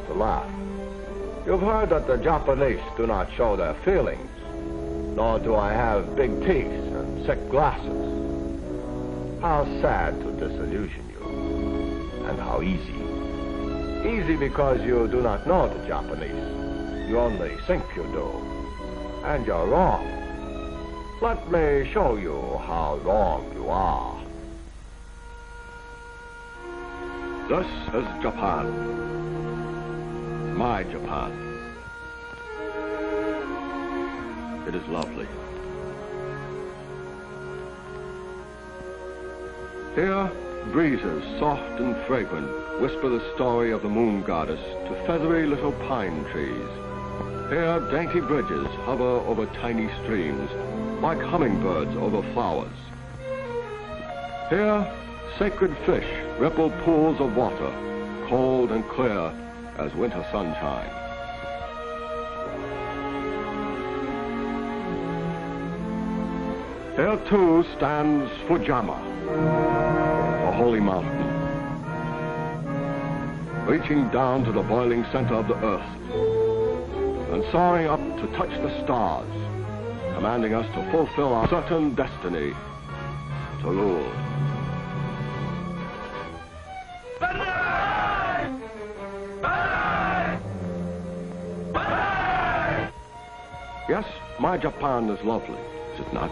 to laugh. You've heard that the Japanese do not show their feelings, nor do I have big teeth and thick glasses. How sad to disillusion you, and how easy. Easy because you do not know the Japanese. You only think you do, and you're wrong. Let me show you how wrong you are. This is Japan. My Japan. It is lovely. Here, breezes, soft and fragrant, whisper the story of the moon goddess to feathery little pine trees. Here, dainty bridges hover over tiny streams, like hummingbirds over flowers. Here, sacred fish ripple pools of water, cold and clear as winter sunshine. Here, too, stands Fujiyama, a holy mountain, reaching down to the boiling center of the earth and soaring up to touch the stars, commanding us to fulfill our certain destiny to rule. Yes, my Japan is lovely, is it not?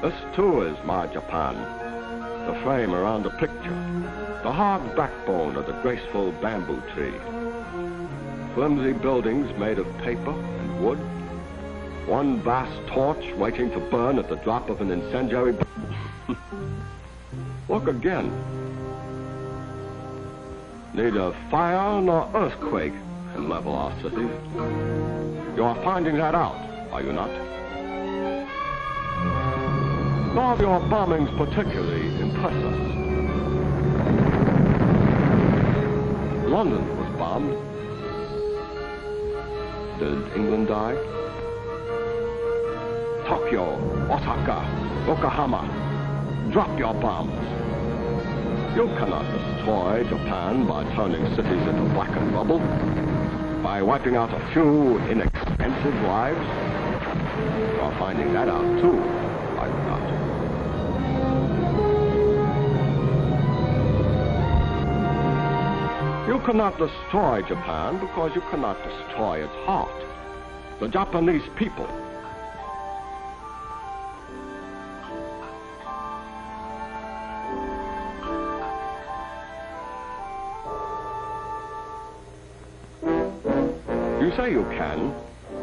This too is my Japan, the frame around the picture, the hard backbone of the graceful bamboo tree. Flimsy buildings made of paper and wood, one vast torch waiting to burn at the drop of an incendiary. Look again. Neither fire nor earthquake can level our cities. You are finding that out, are you not? Nor do your bombings particularly impress us. London was bombed. Did England die? Tokyo, Osaka, Yokohama, drop your bombs. You cannot destroy Japan by turning cities into blackened rubble, by wiping out a few inexpensive lives. You are finding that out too, are you not? You cannot destroy Japan because you cannot destroy its heart, the Japanese people. You say you can,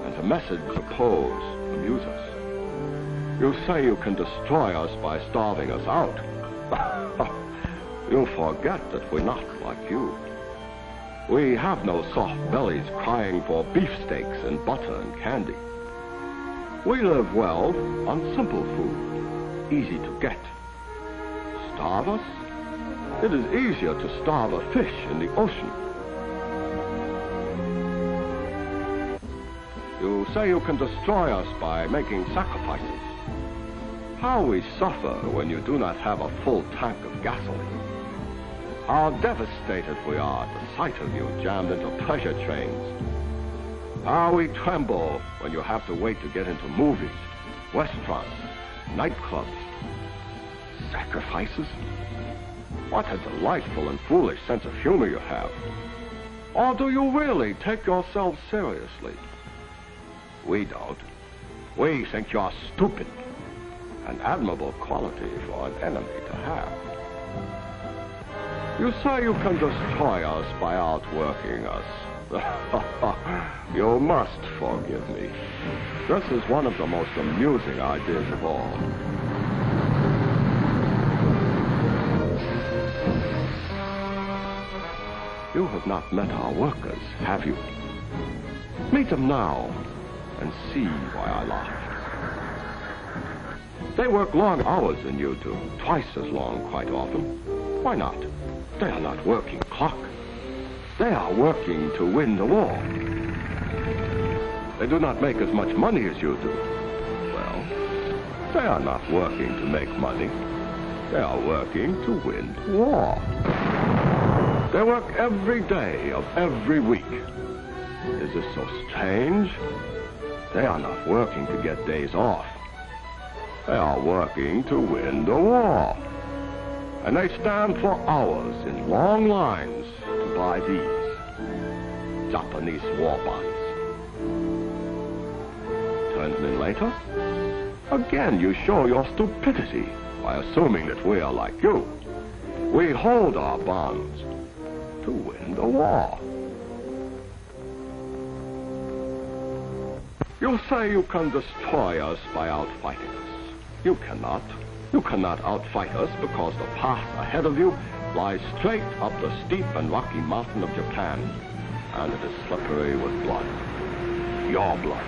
and the message you pose amuse us. You say you can destroy us by starving us out. You forget that we're not like you. We have no soft bellies crying for beefsteaks and butter and candy. We live well on simple food, easy to get. Starve us? It is easier to starve a fish in the ocean. You say you can destroy us by making sacrifices. How we suffer when you do not have a full tank of gasoline. How devastated we are at the sight of you jammed into pleasure trains. How we tremble when you have to wait to get into movies, restaurants, nightclubs. Sacrifices? What a delightful and foolish sense of humor you have. Or do you really take yourself seriously? We don't. We think you're stupid. An admirable quality for an enemy to have. You say you can destroy us by outworking us. You must forgive me. This is one of the most amusing ideas of all. You have not met our workers, have you? Meet them now and see why I laughed. They work long hours than you do, twice as long quite often. Why not? They are not working clock. They are working to win the war. They do not make as much money as you do. Well, they are not working to make money. They are working to win war. They work every day of every week. Is this so strange? They are not working to get days off. They are working to win the war. And they stand for hours in long lines to buy these Japanese war bonds. 20 minutes later, again you show your stupidity by assuming that we are like you. We hold our bonds to win the war. You say you can destroy us by outfighting us. You cannot. You cannot outfight us because the path ahead of you lies straight up the steep and rocky mountain of Japan, and it is slippery with blood. Your blood.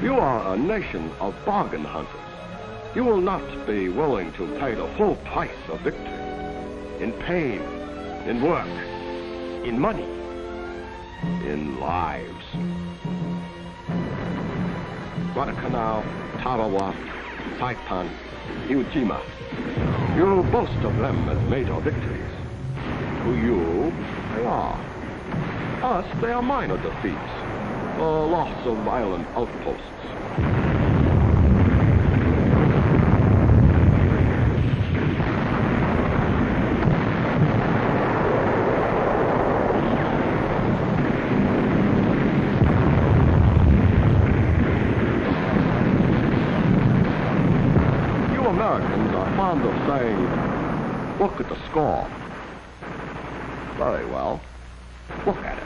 You are a nation of bargain hunters. You will not be willing to pay the full price of victory. In pain, in work, in money, in lives. Guadalcanal, Tarawa, Saipan, Iwo Jima. You boast of them as major victories. To you, they are. Us, they are minor defeats. The loss of island outposts. Americans are fond of saying, look at the score. Very well. Look at it.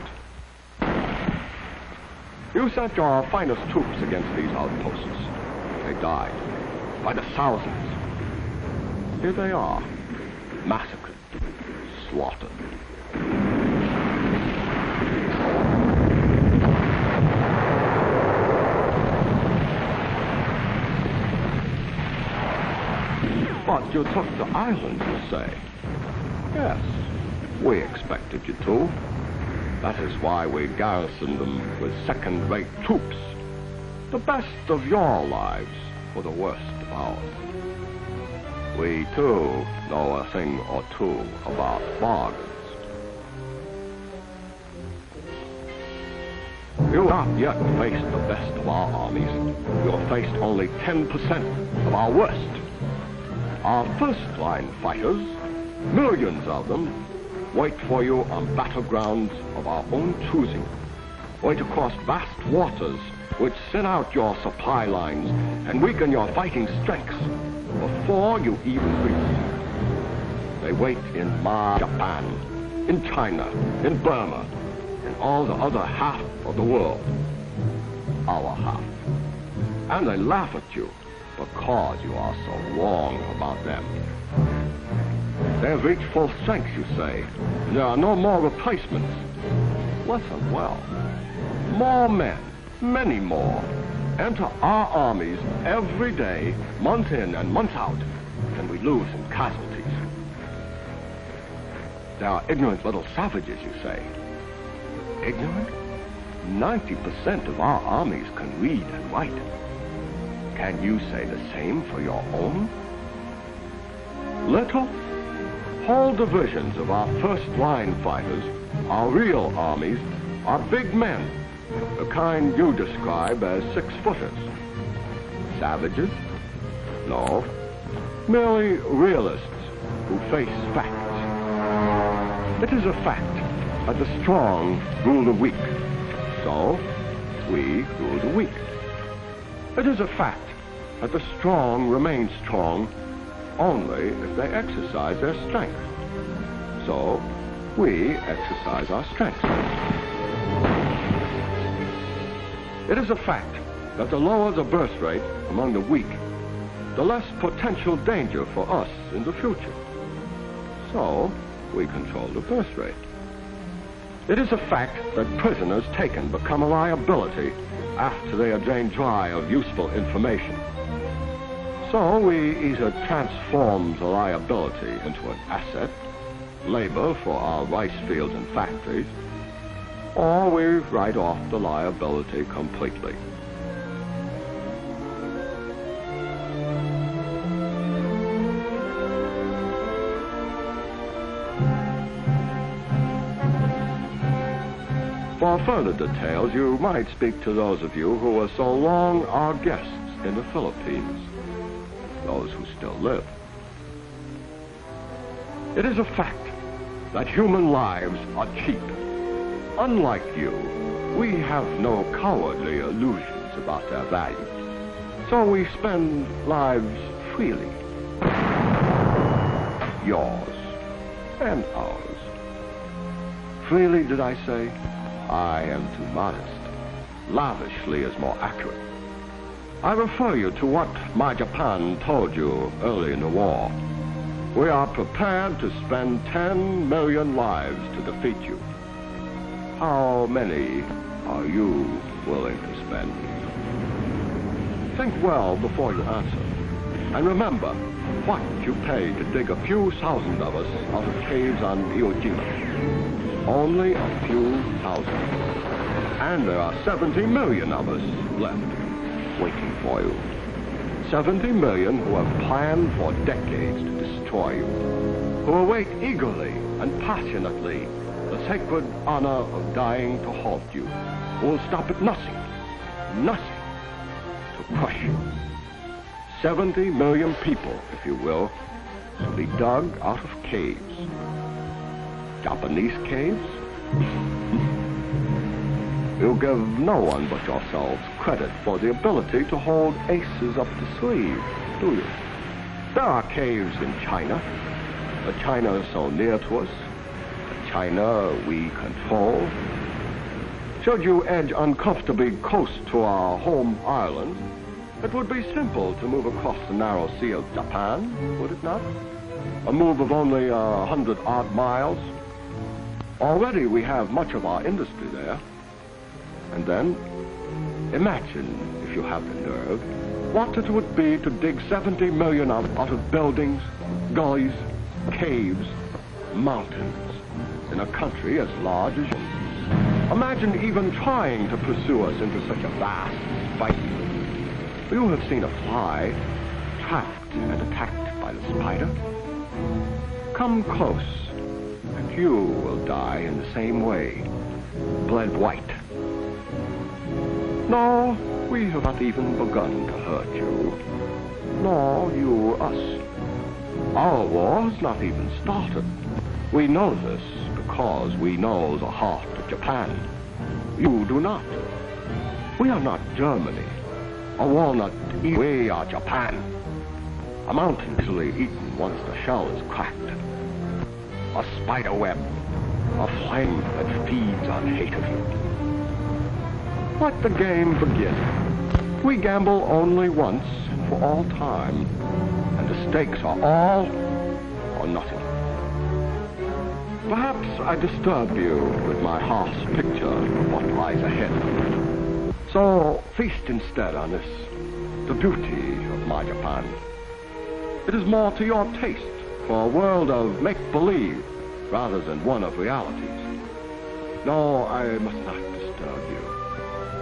You sent your finest troops against these outposts. They died by the thousands. Here they are, massacred, slaughtered. But you took the island, you say? Yes, we expected you to. That is why we garrisoned them with second-rate troops. The best of your lives for the worst of ours. We, too, know a thing or two about bargains. You have not yet faced the best of our armies. You have faced only 10% of our worst. Our first-line fighters, millions of them, wait for you on battlegrounds of our own choosing. Wait across vast waters which thin out your supply lines and weaken your fighting strengths before you even reach. They wait in Japan, in China, in Burma, and all the other half of the world. Our half. And they laugh at you because you are so wrong about them. They have reached full strength, you say. There are no more replacements. Listen well. More men, many more, enter our armies every day, month in and month out, than we lose in casualties. They are ignorant little savages, you say. Ignorant? 90% of our armies can read and write. Can you say the same for your own? Little, whole divisions of our first-line fighters, our real armies, are big men, the kind you describe as six-footers. Savages? No, merely realists who face facts. It is a fact that the strong rule the weak, so we rule the weak. It is a fact that the strong remain strong only if they exercise their strength. So, we exercise our strength. It is a fact that the lower the birth rate among the weak, the less potential danger for us in the future. So, we control the birth rate. It is a fact that prisoners taken become a liability after they are drained dry of useful information. So we either transform the liability into an asset, labor for our rice fields and factories, or we write off the liability completely. For further details, you might speak to those of you who were so long our guests in the Philippines, those who still live. It is a fact that human lives are cheap. Unlike you, we have no cowardly illusions about their value. So we spend lives freely. Yours and ours. Freely, did I say? I am too modest. Lavishly is more accurate. I refer you to what my Japan told you early in the war. We are prepared to spend 10 million lives to defeat you. How many are you willing to spend? Think well before you answer. And remember what you paid to dig a few thousand of us out of caves on Iwo Jima. Only a few thousand. And there are 70 million of us left, waiting for you. 70 million who have planned for decades to destroy you, who await eagerly and passionately the sacred honor of dying to halt you, who will stop at nothing to crush you. 70 million people, if you will, to be dug out of caves. Japanese caves? You give no one but yourselves credit for the ability to hold aces up the sleeve, do you? There are caves in China. The China is so near to us. The China we control. Should you edge uncomfortably close to our home island, it would be simple to move across the narrow sea of Japan, would it not? A move of only 100-odd miles. Already we have much of our industry there. And then, imagine, if you have the nerve, what it would be to dig 70 million out of buildings, gullies, caves, mountains, in a country as large as yours. Imagine even trying to pursue us into such a vast fight. You have seen a fly trapped and attacked by the spider. Come close, and you will die in the same way, bled white. No, we have not even begun to hurt you, nor you us. Our war has not even started. We know this because we know the heart of Japan. You do not. We are not Germany. A walnut, we are Japan. A mountain easily eaten once the shell is cracked. A spider web, a flame that feeds on hate of you. Let the game begin. We gamble only once and for all time, and the stakes are all or nothing. Perhaps I disturb you with my harsh picture of what lies ahead. So feast instead on this, the beauty of my Japan. It is more to your taste for a world of make-believe rather than one of realities. No, I must not disturb you.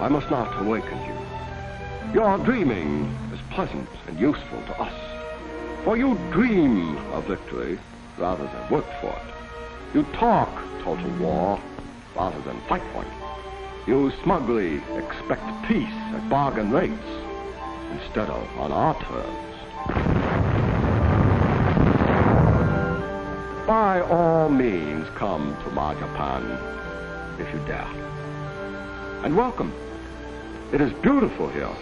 I must not awaken you. Your dreaming is pleasant and useful to us, for you dream of victory rather than work for it. You talk total war rather than fight for it. You smugly expect peace at bargain rates instead of on our terms. By all means, come to my Japan, if you dare. And welcome. It is beautiful here.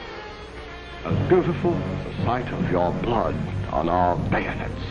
As beautiful as the sight of your blood on our bayonets.